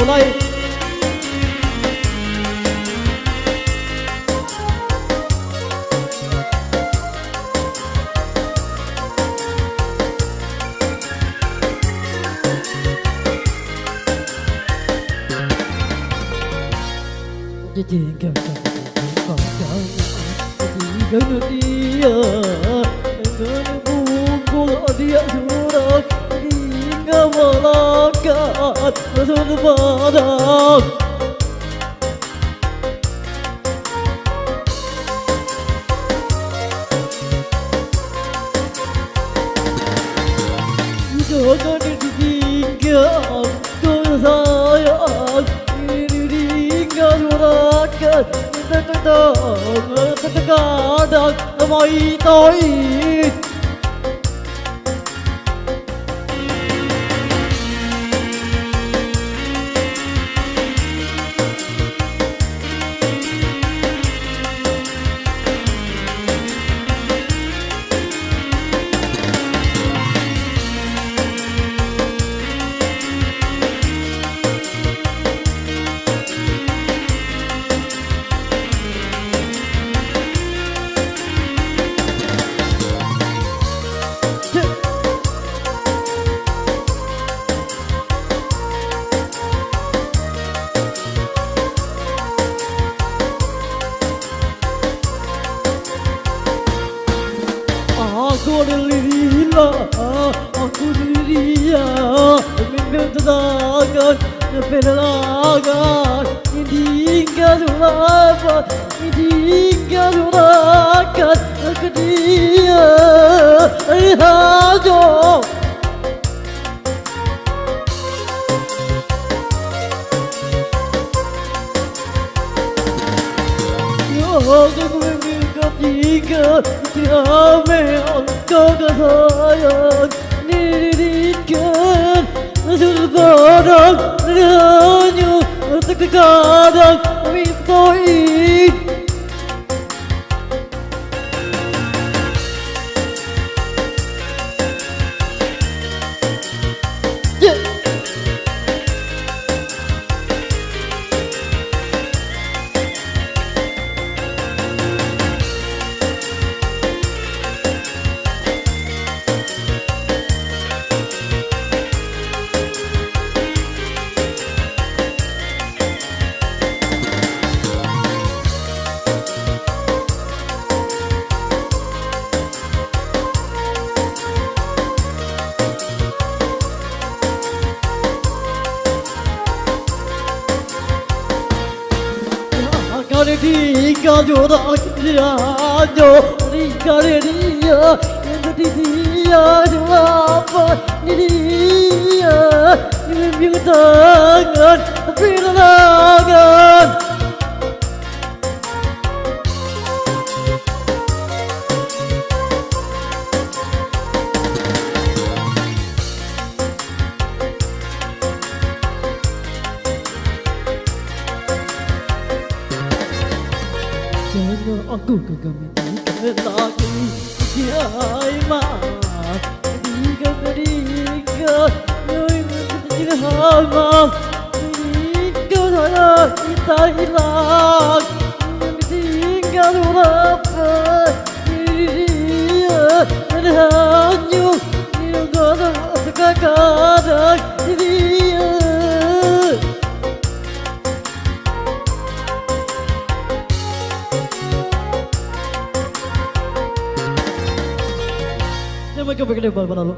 mulai. Tinggalkan dia dengan bungkul dia surat hingga malaikat turun padam. Jangan ditinggalkan sayang, ini tinggal suratkan. Kadang mai tôi aku dia mimpi terdagan pelagan hingga sulapa hingga sulakan ke dia hajo. Aku memiliki tiga engkau kesayang dirikan sebarang hanya terkadang misteri. Tinggal jodoh dia, tinggal dia, dia apa dia, mimpi tangan pilihan. Jangan aku kegemitan lagi dia mah tiga tiga hama tiga saya kita hilang tinggal berapa dia hanya dia kadang dia. Mereka berkena pada lalu.